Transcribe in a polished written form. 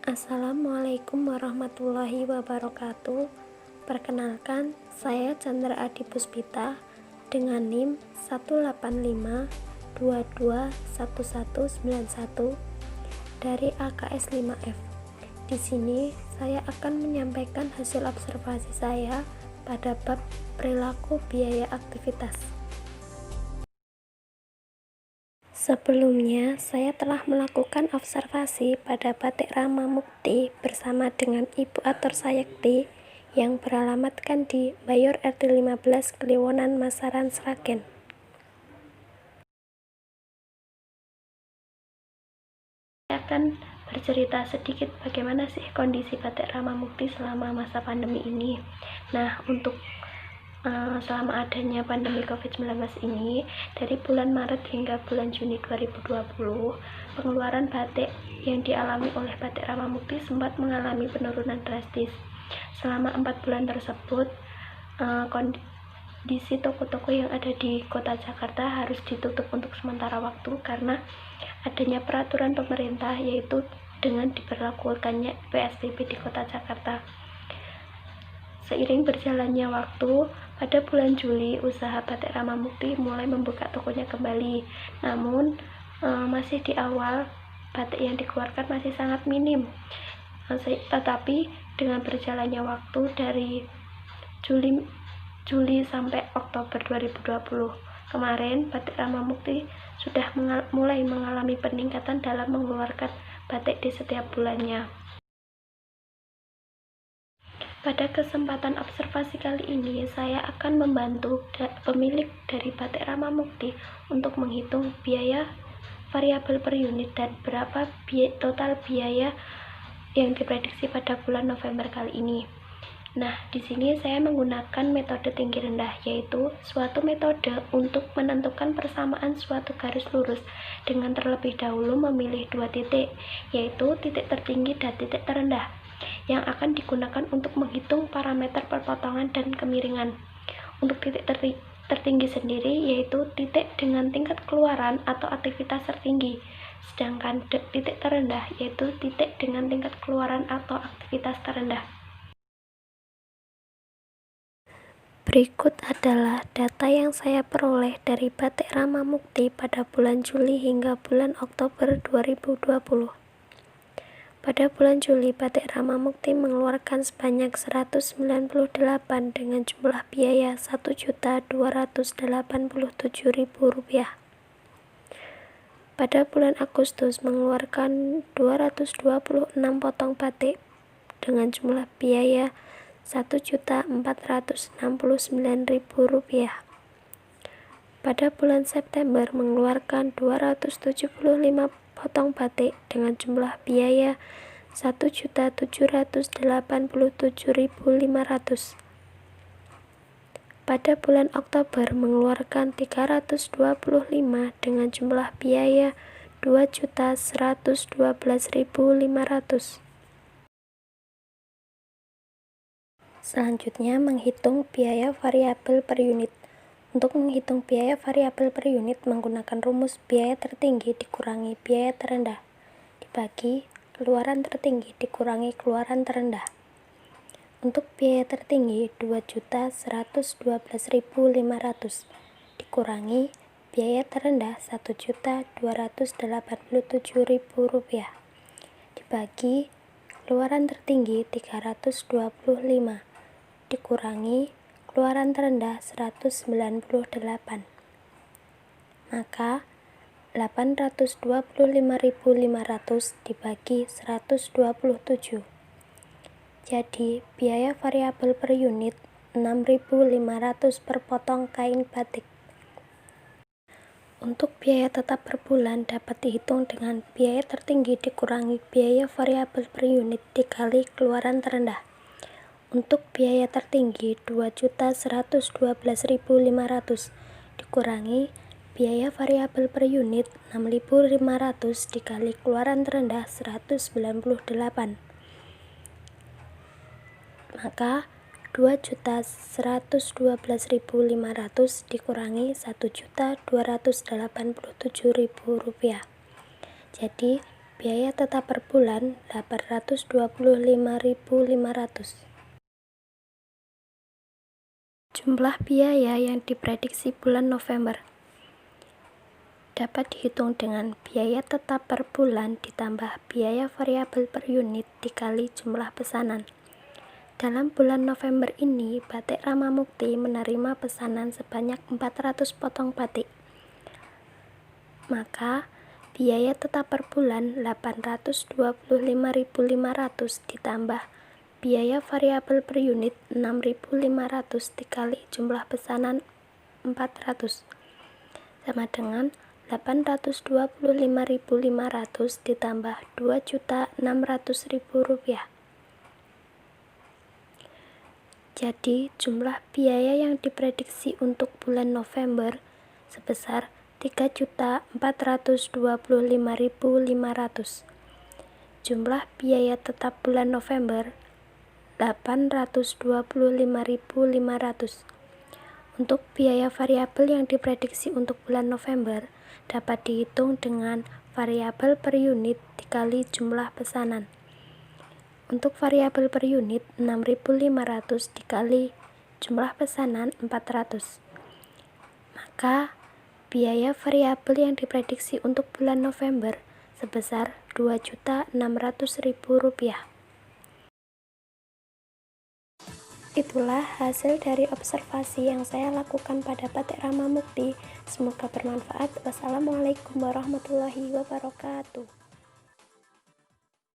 Assalamualaikum warahmatullahi wabarakatuh. Perkenalkan, saya Chandra Adi Puspita dengan NIM 185221191 dari AKS 5F. Di sini saya akan menyampaikan hasil observasi saya pada bab perilaku biaya aktivitas. Sebelumnya, saya telah melakukan observasi pada batik Rama Mukti bersama dengan Ibu Atur Sayekti yang beralamatkan di Bayor RT 15 Kliwonan Masaran Sragen. Saya akan bercerita sedikit bagaimana sih kondisi batik Rama Mukti selama masa pandemi ini. Nah, untuk selama adanya pandemi COVID-19 ini, dari bulan Maret hingga bulan Juni 2020, pengeluaran batik yang dialami oleh batik Rama Mukti sempat mengalami penurunan drastis. Selama 4 bulan tersebut, kondisi toko-toko yang ada di kota Jakarta harus ditutup untuk sementara waktu karena adanya peraturan pemerintah, yaitu dengan diberlakukannya PSBB di kota Jakarta. Seiring berjalannya waktu, pada bulan Juli, usaha batik Rama Mukti mulai membuka tokonya kembali. Namun, masih di awal, batik yang dikeluarkan masih sangat minim. Tetapi, dengan berjalannya waktu dari Juli sampai Oktober 2020, kemarin batik Rama Mukti sudah mulai mengalami peningkatan dalam mengeluarkan batik di setiap bulannya. Pada kesempatan observasi kali ini, saya akan membantu pemilik dari batik Rama Mukti untuk menghitung biaya variabel per unit dan berapa total biaya yang diprediksi pada bulan November kali ini. Nah, di sini saya menggunakan metode tinggi rendah, yaitu suatu metode untuk menentukan persamaan suatu garis lurus dengan terlebih dahulu memilih dua titik, yaitu titik tertinggi dan titik terendah, yang akan digunakan untuk menghitung parameter perpotongan dan kemiringan. Untuk titik tertinggi sendiri yaitu titik dengan tingkat keluaran atau aktivitas tertinggi, sedangkan titik terendah yaitu titik dengan tingkat keluaran atau aktivitas terendah. Berikut adalah data yang saya peroleh dari batik Rama Mukti pada bulan Juli hingga bulan Oktober 2020. Pada bulan Juli, batik Rama Mukti mengeluarkan sebanyak 198 dengan jumlah biaya Rp1.287.000. Pada bulan Agustus mengeluarkan 226 potong batik dengan jumlah biaya Rp1.469.000. Pada bulan September mengeluarkan 275 potong batik dengan jumlah biaya Rp1.787.500. Pada bulan Oktober mengeluarkan 325 dengan jumlah biaya Rp2.112.500. Selanjutnya, menghitung biaya variabel per unit. Untuk menghitung biaya variabel per unit menggunakan rumus biaya tertinggi dikurangi biaya terendah dibagi keluaran tertinggi dikurangi keluaran terendah. Untuk biaya tertinggi Rp2.112.500 dikurangi biaya terendah Rp1.287.000 dibagi keluaran tertinggi 325 dikurangi keluaran terendah 198, maka 825.500 dibagi 127. Jadi biaya variabel per unit 6.500 per potong kain batik. Untuk biaya tetap per bulan dapat dihitung dengan biaya tertinggi dikurangi biaya variabel per unit dikali keluaran terendah. Untuk biaya tertinggi Rp2.112.500 dikurangi biaya variabel per unit 6.500 dikali keluaran terendah 198, maka Rp2.112.500 dikurangi Rp1.287.000. Jadi Biaya tetap per bulan 825.500. Jumlah biaya yang diprediksi bulan November dapat dihitung dengan biaya tetap per bulan ditambah biaya variabel per unit dikali jumlah pesanan. Dalam bulan November ini, Batik Ramamukti menerima pesanan sebanyak 400 potong batik. Maka, biaya tetap per bulan 825.500 ditambah biaya variabel per unit 6.500 dikali jumlah pesanan 400 sama dengan 825.500 ditambah Rp2.600.000. Jadi, jumlah biaya yang diprediksi untuk bulan November sebesar Rp3.425.500. Jumlah biaya tetap bulan November Rp825.500. Untuk biaya variabel yang diprediksi untuk bulan November dapat dihitung dengan variabel per unit dikali jumlah pesanan. Untuk variabel per unit 6.500 dikali jumlah pesanan 400. Maka biaya variabel yang diprediksi untuk bulan November sebesar Rp2.600.000. Itulah hasil dari observasi yang saya lakukan pada Batik Ramamukti. Semoga bermanfaat. Wassalamualaikum warahmatullahi wabarakatuh.